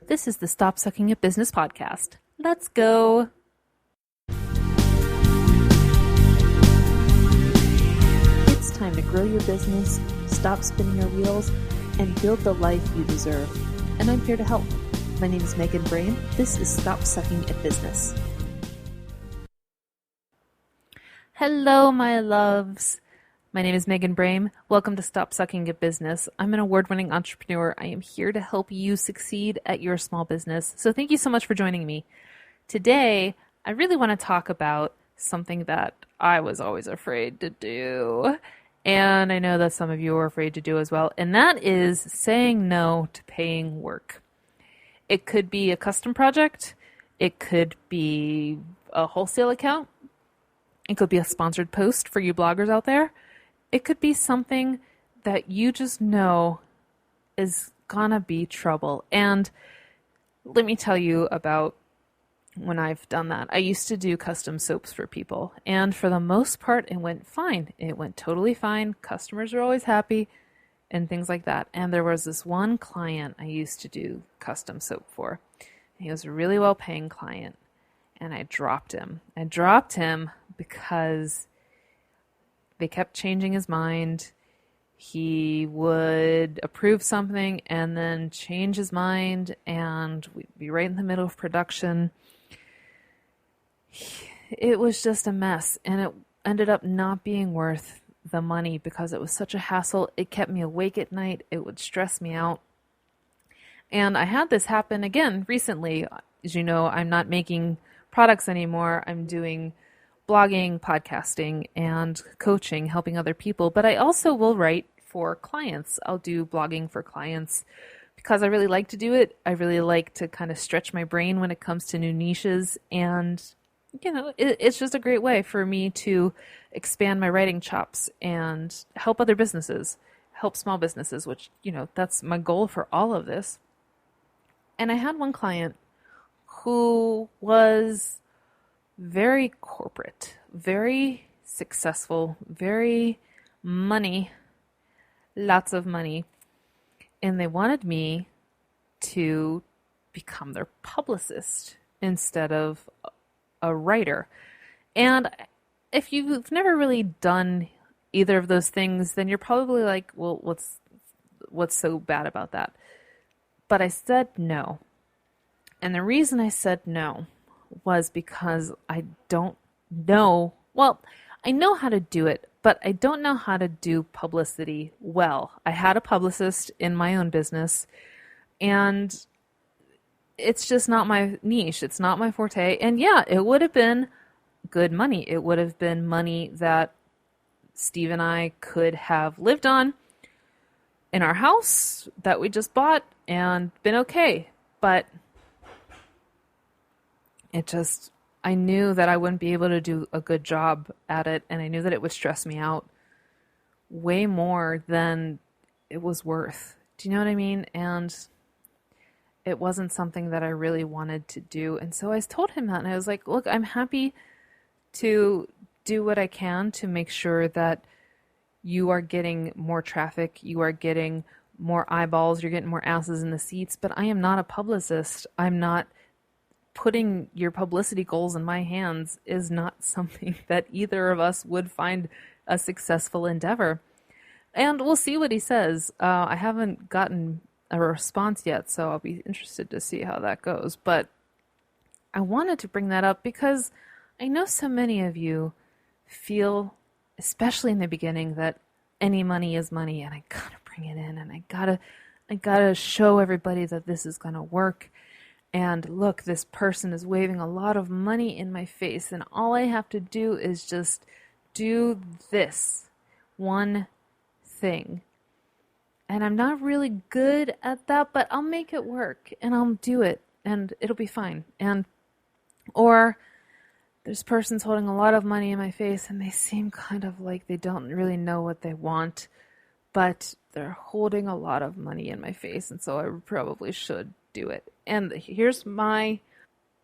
This is the Stop Sucking at Business podcast. Let's go. It's time to grow your business, stop spinning your wheels, and build the life you deserve. And I'm here to help. My name is Megan Brain. This is Stop Sucking at Business. Hello, my loves. My name is Megan Brain. Welcome to Stop Sucking at Business. I'm an award-winning entrepreneur. I am here to help you succeed at your small business. So thank you so much for joining me. Today, I really want to talk about something that I was always afraid to do. And I know that some of you are afraid to do as well. And that is saying no to paying work. It could be a custom project. It could be a wholesale account. It could be a sponsored post for you bloggers out there. It could be something that you just know is gonna be trouble. And let me tell you about when I've done that. I used to do custom soaps for people. And for the most part, it went fine. It went totally fine. Customers are always happy and things like that. And there was this one client I used to do custom soap for. He was a really well-paying client. And I dropped him. I dropped him because they kept changing his mind. He would approve something and then change his mind, and we'd be right in the middle of production. It was just a mess, and it ended up not being worth the money because it was such a hassle. It kept me awake at night. It would stress me out. And I had this happen again recently. As you know, I'm not making products anymore. I'm doing blogging, podcasting, and coaching, helping other people. But I also will write for clients. I'll do blogging for clients because I really like to do it. I really like to kind of stretch my brain when it comes to new niches. And, you know, it's just a great way for me to expand my writing chops and help other businesses, help small businesses, which, you know, that's my goal for all of this. And I had one client who was very corporate, very successful, very money, lots of money. And they wanted me to become their publicist instead of a writer. And if you've never really done either of those things, then you're probably like, well, what's so bad about that? But I said no. And the reason I said no was because I don't know, well, I know how to do it, but I don't know how to do publicity well. I had a publicist in my own business, and it's just not my niche. It's not my forte. And yeah, it would have been good money. It would have been money that Steve and I could have lived on in our house that we just bought and been okay. But I knew that I wouldn't be able to do a good job at it, and I knew that it would stress me out way more than it was worth. Do you know what I mean? And it wasn't something that I really wanted to do. And so I told him that, and I was like, look, I'm happy to do what I can to make sure that you are getting more traffic, you are getting more eyeballs, you're getting more asses in the seats, but I am not a publicist. I'm not putting your publicity goals in my hands is not something that either of us would find a successful endeavor. And we'll see what he says. I haven't gotten a response yet, so I'll be interested to see how that goes. But I wanted to bring that up because I know so many of you feel, especially in the beginning, that any money is money, and I gotta bring it in, and I gotta show everybody that this is gonna work. And look, this person is waving a lot of money in my face, and all I have to do is just do this one thing. And I'm not really good at that, but I'll make it work, and I'll do it, and it'll be fine. Or this person's holding a lot of money in my face, and they seem kind of like they don't really know what they want, but they're holding a lot of money in my face, and so I probably should do it. And here's my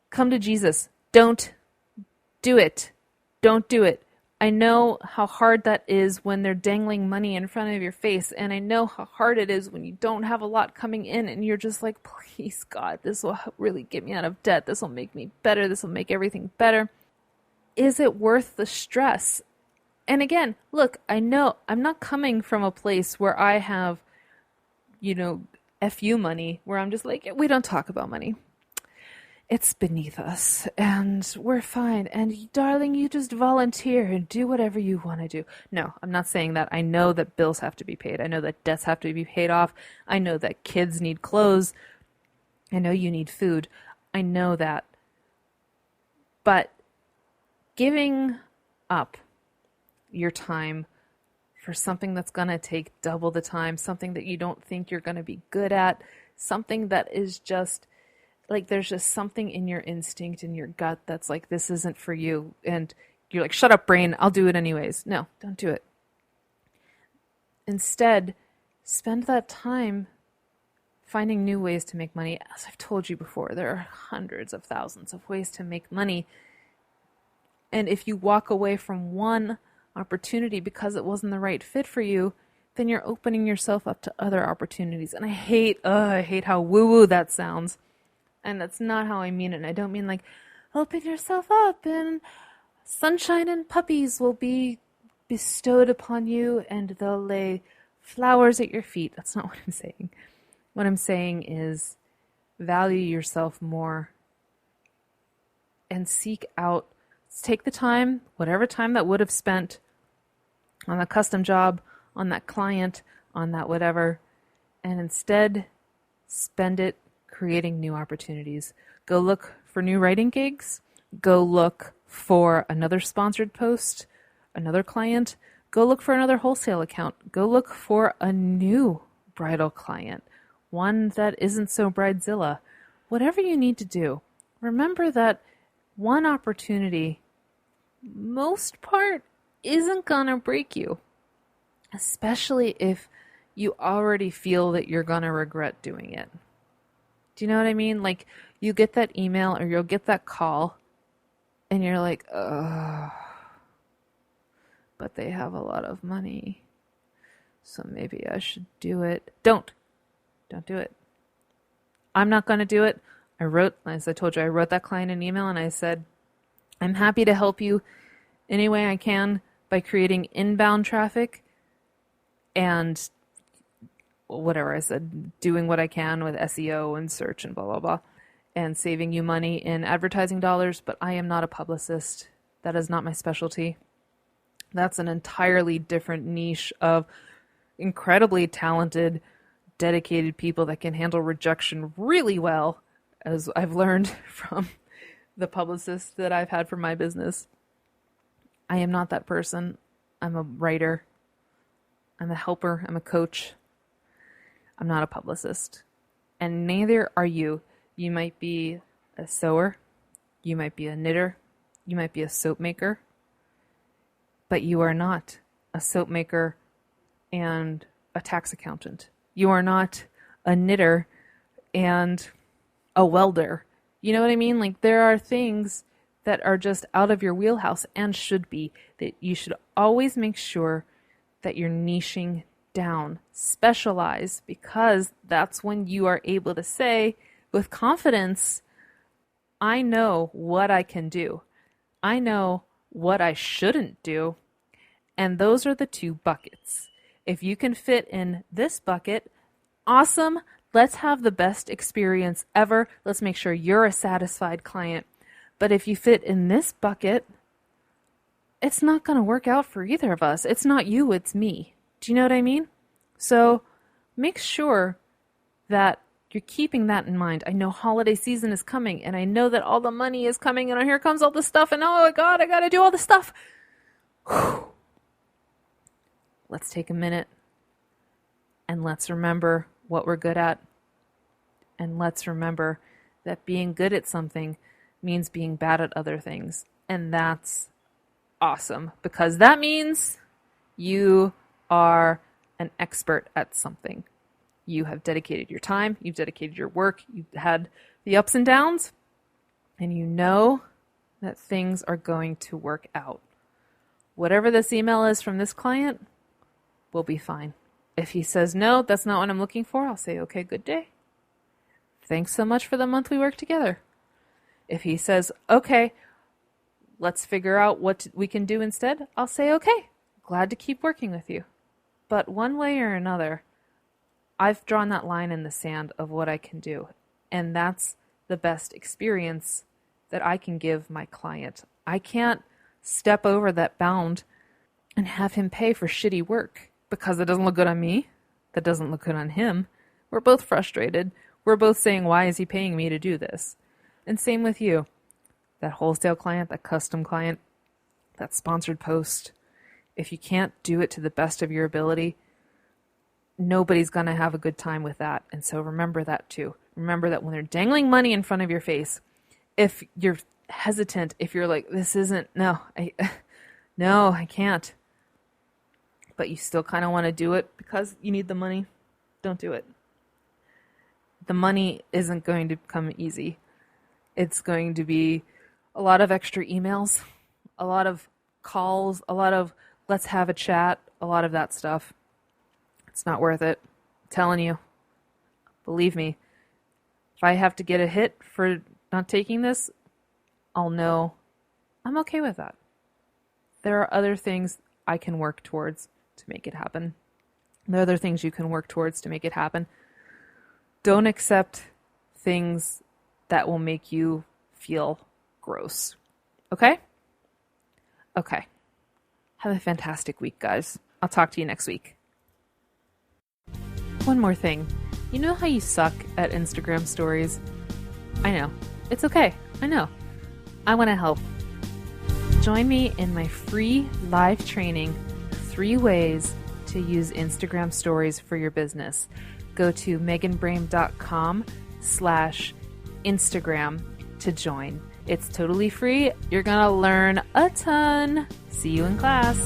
come to Jesus. Don't do it. Don't do it. I know how hard that is when they're dangling money in front of your face. And I know how hard it is when you don't have a lot coming in and you're just like, please, God, this will really get me out of debt. This will make me better. This will make everything better. Is it worth the stress? And again, look, I know I'm not coming from a place where I have, FU money, where I'm just like, we don't talk about money. It's beneath us and we're fine. And darling, you just volunteer and do whatever you want to do. No, I'm not saying that. I know that bills have to be paid. I know that debts have to be paid off. I know that kids need clothes. I know you need food. I know that. But giving up your time for something that's going to take double the time, something that you don't think you're going to be good at, something that is just like there's just something in your instinct, in your gut that's like, this isn't for you. And you're like, shut up, brain. I'll do it anyways. No, don't do it. Instead, spend that time finding new ways to make money. As I've told you before, there are hundreds of thousands of ways to make money. And if you walk away from one opportunity because it wasn't the right fit for you, then you're opening yourself up to other opportunities. And I hate how woo-woo that sounds. And that's not how I mean it. And I don't mean like, open yourself up and sunshine and puppies will be bestowed upon you and they'll lay flowers at your feet. That's not what I'm saying. What I'm saying is value yourself more and seek out, take the time, whatever time that would have spent on a custom job, on that client, on that whatever, and instead spend it creating new opportunities. Go look for new writing gigs. Go look for another sponsored post, another client. Go look for another wholesale account. Go look for a new bridal client, one that isn't so bridezilla. Whatever you need to do, remember that one opportunity, most part, isn't gonna break you, especially if you already feel that you're gonna regret doing it. Do you know what I mean? Like, you get that email or you'll get that call and you're like, ugh, but they have a lot of money, so maybe I should do it. Don't do it. I'm not going to do it. As I told you, I wrote that client an email and I said, I'm happy to help you any way I can by creating inbound traffic and whatever I said, doing what I can with SEO and search and blah, blah, blah, and saving you money in advertising dollars, but I am not a publicist. That is not my specialty. That's an entirely different niche of incredibly talented, dedicated people that can handle rejection really well, as I've learned from the publicists that I've had for my business. I am not that person. I'm a writer. I'm a helper. I'm a coach. I'm not a publicist. And neither are you. You might be a sewer. You might be a knitter. You might be a soap maker. But you are not a soap maker and a tax accountant. You are not a knitter and a welder. You know what I mean? Like, there are things that are just out of your wheelhouse and should be, that you should always make sure that you're niching down, specialize, because that's when you are able to say with confidence, I know what I can do. I know what I shouldn't do. And those are the two buckets. If you can fit in this bucket, awesome. Let's have the best experience ever. Let's make sure you're a satisfied client. But if you fit in this bucket, it's not going to work out for either of us. It's not you, it's me. Do you know what I mean? So make sure that you're keeping that in mind. I know holiday season is coming, and I know that all the money is coming, and here comes all the stuff, and oh my God, I got to do all the stuff. Whew. Let's take a minute, and let's remember what we're good at. And let's remember that being good at something means being bad at other things. And that's awesome, because that means you are an expert at something. You have dedicated your time, you've dedicated your work, you've had the ups and downs, and you know that things are going to work out. whatever this email is from this client, we'll be fine. If he says, no, that's not what I'm looking for, I'll say, okay, good day. Thanks so much for the month we worked together. If he says, okay, let's figure out what we can do instead, I'll say, okay, glad to keep working with you. But one way or another, I've drawn that line in the sand of what I can do. And that's the best experience that I can give my client. I can't step over that bound and have him pay for shitty work because it doesn't look good on me. That doesn't look good on him. We're both frustrated. We're both saying, why is he paying me to do this? And same with you. That wholesale client, that custom client, that sponsored post. If you can't do it to the best of your ability, nobody's going to have a good time with that. And so remember that too. Remember that when they're dangling money in front of your face, if you're hesitant, if you're like, this isn't, no, I can't. But you still kind of want to do it because you need the money, don't do it. The money isn't going to come easy. It's going to be a lot of extra emails, a lot of calls, a lot of let's have a chat, a lot of that stuff. It's not worth it. I'm telling you. Believe me. If I have to get a hit for not taking this, I'll know I'm okay with that. There are other things I can work towards to make it happen. There are other things you can work towards to make it happen. Don't accept things that will make you feel gross. Okay? Okay. Have a fantastic week, guys. I'll talk to you next week. One more thing. You know how you suck at Instagram stories? I know. It's okay. I know. I want to help. Join me in my free live training, 3 ways to use Instagram stories for your business. Go to meganbrame.com/Instagram to join. It's totally free. You're going to learn a ton. See you in class.